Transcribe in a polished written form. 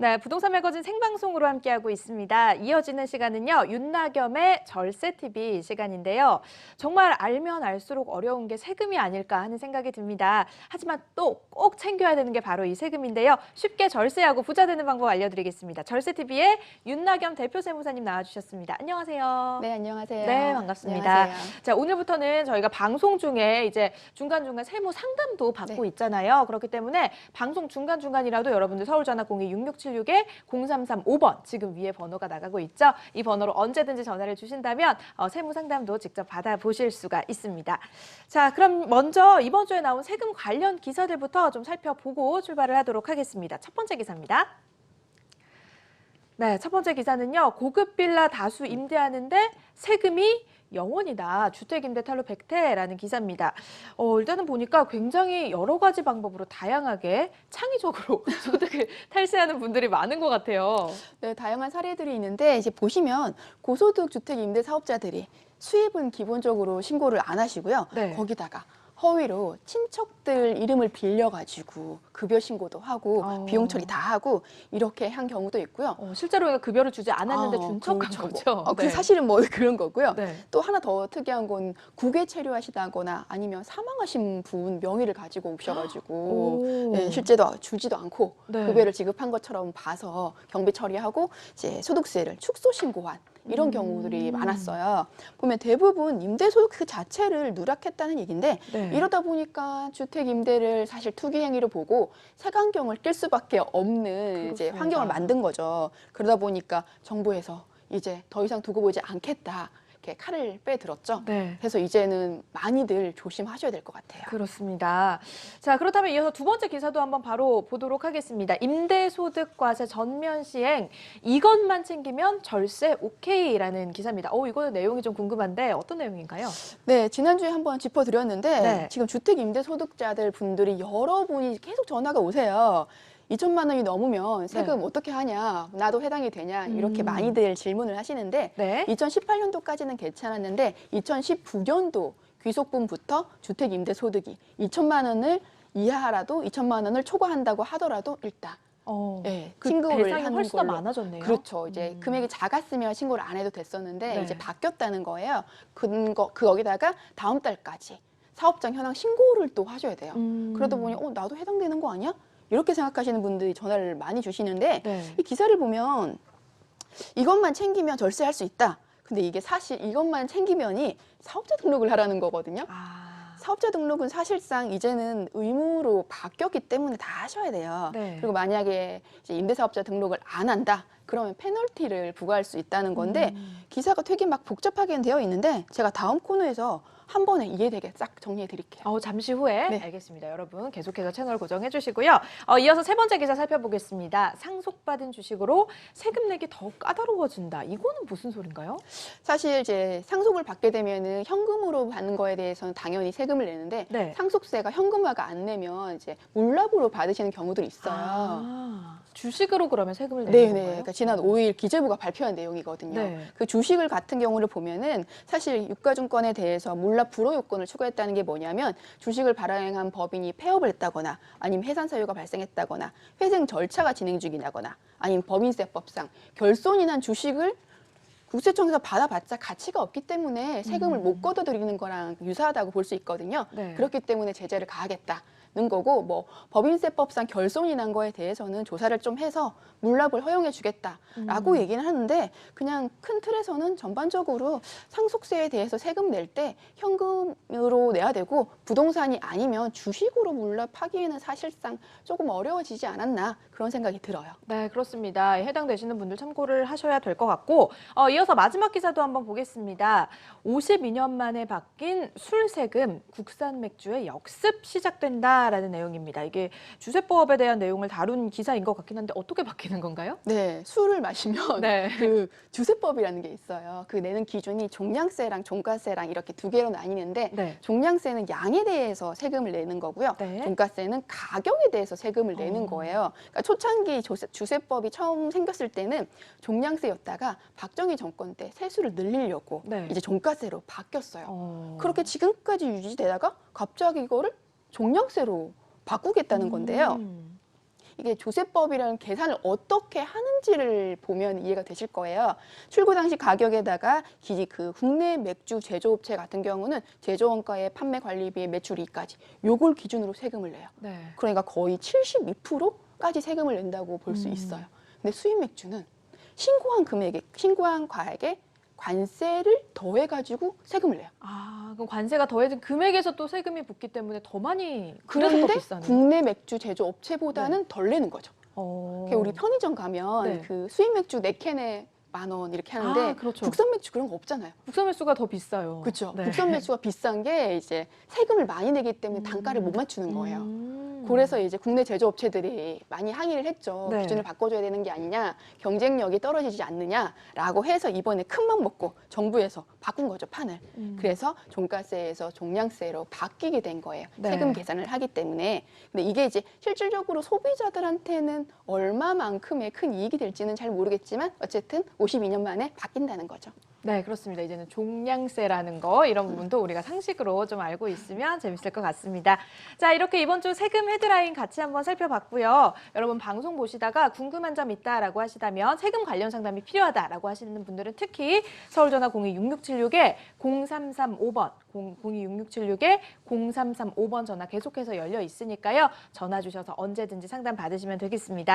네, 부동산 매거진 생방송으로 함께하고 있습니다. 이어지는 시간은요, 윤나겸의 절세TV 시간인데요. 정말 알면 알수록 어려운 게 세금이 아닐까 하는 생각이 듭니다. 하지만 또 꼭 챙겨야 되는 게 바로 이 세금인데요. 쉽게 절세하고 부자 되는 방법 알려드리겠습니다. 절세TV의 윤나겸 대표 세무사님 나와주셨습니다. 안녕하세요. 네, 안녕하세요. 네, 반갑습니다. 안녕하세요. 자, 오늘부터는 저희가 방송 중에 이제 중간중간 세무 상담도 받고 네. 있잖아요. 그렇기 때문에 방송 중간중간이라도 여러분들 서울전화 02-6676-0335번 지금 위에 번호가 나가고 있죠. 이 번호로 언제든지 전화를 주신다면 세무 상담도 직접 받아보실 수가 있습니다. 자, 그럼 먼저 이번 주에 나온 세금 관련 기사들부터 좀 살펴보고 출발을 하도록 하겠습니다. 첫 번째 기사입니다. 네, 첫 번째 기사는요. 고급 빌라 다수 임대하는데 세금이 영원이다. 주택임대 탈루 백태라는 기사입니다. 일단은 보니까 굉장히 여러 가지 방법으로 다양하게 창의적으로 소득을 탈세하는 분들이 많은 것 같아요. 네, 다양한 사례들이 있는데 이제 보시면 고소득 주택 임대 사업자들이 수입은 기본적으로 신고를 안 하시고요. 네. 거기다가 허위로 친척들 이름을 빌려가지고 급여 신고도 하고 비용 처리 다 하고 이렇게 한 경우도 있고요. 실제로 급여를 주지 않았는데 준 척한 그렇죠. 거죠. 그 사실은 뭐 그런 거고요. 네. 또 하나 더 특이한 건 국외 체류하시다거나 아니면 사망하신 분 명의를 가지고 오셔가지고 네, 실제도 주지도 않고 네. 급여를 지급한 것처럼 봐서 경비 처리하고 이제 소득세를 축소 신고한 이런 경우들이 많았어요. 보면 대부분 임대소득 그 자체를 누락했다는 얘기인데 네. 이러다 보니까 주택 임대를 사실 투기 행위로 보고 색안경을 낄 수밖에 없는 이제 그렇습니다. 환경을 만든 거죠. 그러다 보니까 정부에서 이제 더 이상 두고 보지 않겠다. 이렇게 칼을 빼들었죠. 네. 그래서 이제는 많이들 조심하셔야 될 것 같아요. 그렇습니다. 자, 그렇다면 이어서 두 번째 기사도 한번 바로 보도록 하겠습니다. 임대소득과세 전면 시행, 이것만 챙기면 절세 오케이라는 기사입니다. 이거는 내용이 좀 궁금한데 어떤 내용인가요? 네, 지난주에 한번 짚어드렸는데 네. 지금 주택 임대 소득자들 분들이 여러분이 계속 전화가 오세요. 2천만 원이 넘으면 세금 네. 어떻게 하냐, 나도 해당이 되냐 이렇게 많이들 질문을 하시는데 네. 2018년도까지는 괜찮았는데 2019년도 귀속분부터 주택 임대 소득이 2천만 원을 이하라도 2천만 원을 초과한다고 하더라도 일단 네, 그 신고를 대상이 하는 훨씬 더 걸로. 많아졌네요. 그렇죠. 이제 금액이 작았으면 신고를 안 해도 됐었는데 네. 이제 바뀌었다는 거예요. 거기다가 다음 달까지 사업장 현황 신고를 또 하셔야 돼요. 그러다 보니 나도 해당되는 거 아니야? 이렇게 생각하시는 분들이 전화를 많이 주시는데 네. 이 기사를 보면 이것만 챙기면 절세할 수 있다. 근데 이게 사실 이것만 챙기면이 사업자 등록을 하라는 거거든요. 사업자 등록은 사실상 이제는 의무로 바뀌었기 때문에 다 하셔야 돼요. 네. 그리고 만약에 이제 임대사업자 등록을 안 한다. 그러면 페널티를 부과할 수 있다는 건데 기사가 되게 막 복잡하게 되어 있는데 제가 다음 코너에서 한 번에 이해되게 싹 정리해 드릴게요. 잠시 후에 네. 알겠습니다. 여러분 계속해서 채널 고정해 주시고요. 이어서 세 번째 기사 살펴보겠습니다. 상속받은 주식으로 세금 내기 더 까다로워진다. 이거는 무슨 소린가요? 사실 이제 상속을 받게 되면은 현금으로 받는 거에 대해서는 당연히 세금을 내는데 네. 상속세가 현금화가 안 내면 이제 몰락으로 받으시는 경우들이 있어요. 주식으로 그러면 세금을 내는 네네. 건가요? 그러니까 지난 5일 기재부가 발표한 내용이거든요. 네. 그 주식을 같은 경우를 보면은 사실 유가증권에 대해서 몰락 불허 요건을 추가했다는 게 뭐냐면 주식을 발행한 법인이 폐업을 했다거나 아니면 해산 사유가 발생했다거나 회생 절차가 진행 중이라거나 아니면 법인세법상 결손이 난 주식을 국세청에서 받아봤자 가치가 없기 때문에 세금을 못 걷어들이는 거랑 유사하다고 볼 수 있거든요. 네. 그렇기 때문에 제재를 가하겠다는 거고 뭐 법인세법상 결손이 난 거에 대해서는 조사를 좀 해서 물납을 허용해 주겠다라고 얘기는 하는데 그냥 큰 틀에서는 전반적으로 상속세에 대해서 세금 낼 때 현금으로 내야 되고 부동산이 아니면 주식으로 물납하기에는 사실상 조금 어려워지지 않았나 그런 생각이 들어요. 네, 그렇습니다. 해당되시는 분들 참고를 하셔야 될 것 같고 이어서 마지막 기사도 한번 보겠습니다. 52년 만에 바뀐 술 세금, 국산 맥주의 역습 시작된다라는 내용입니다. 이게 주세법에 대한 내용을 다룬 기사인 것 같긴 한데 어떻게 바뀌는 건가요? 네, 술을 마시면 네. 그 주세법이라는 게 있어요. 그 내는 기준이 종량세랑 종가세랑 이렇게 두 개로 나뉘는데 네. 종량세는 양에 대해서 세금을 내는 거고요. 네. 종가세는 가격에 대해서 세금을 내는 거예요. 그러니까 초창기 주세법이 처음 생겼을 때는 종량세였다가 박정희 정권 때 세수를 늘리려고 네. 이제 종가세로 바뀌었어요. 그렇게 지금까지 유지되다가 갑자기 이거를 종량세로 바꾸겠다는 건데요. 이게 조세법이라는 계산을 어떻게 하는지를 보면 이해가 되실 거예요. 출고 당시 가격에다가 국내 맥주 제조업체 같은 경우는 제조원가의 판매 관리비의 매출 이익까지 요걸 기준으로 세금을 내요. 네. 그러니까 거의 72%까지 세금을 낸다고 볼 수 있어요. 근데 수입 맥주는 신고한 과액에 관세를 더해가지고 세금을 내요. 아, 그럼 관세가 더해진 금액에서 또 세금이 붙기 때문에 더 많이 그래서 더 그런데 비싸네요. 국내 맥주 제조 업체보다는 덜 내는 거죠. 그러니까 우리 편의점 가면 네. 그 수입 맥주 4캔에 10,000원 이렇게 하는데 아, 그렇죠. 국산 맥주 그런 거 없잖아요. 국산 매수가 더 비싸요. 그렇죠. 네. 국산 맥주가 비싼 게 이제 세금을 많이 내기 때문에 단가를 못 맞추는 거예요. 그래서 이제 국내 제조업체들이 많이 항의를 했죠. 네. 기준을 바꿔줘야 되는 게 아니냐, 경쟁력이 떨어지지 않느냐라고 해서 이번에 큰맘 먹고 정부에서 바꾼 거죠, 판을. 그래서 종가세에서 종량세로 바뀌게 된 거예요. 네. 세금 계산을 하기 때문에. 근데 이게 이제 실질적으로 소비자들한테는 얼마만큼의 큰 이익이 될지는 잘 모르겠지만 어쨌든 52년 만에 바뀐다는 거죠. 네, 그렇습니다. 이제는 종량세라는 거 이런 부분도 우리가 상식으로 좀 알고 있으면 재밌을 것 같습니다. 자, 이렇게 이번 주 세금 헤드라인 같이 한번 살펴봤고요. 여러분 방송 보시다가 궁금한 점 있다라고 하시다면 세금 관련 상담이 필요하다라고 하시는 분들은 특히 서울전화 026676에 0335번 026676에 0335번 전화 계속해서 열려 있으니까요. 전화 주셔서 언제든지 상담 받으시면 되겠습니다.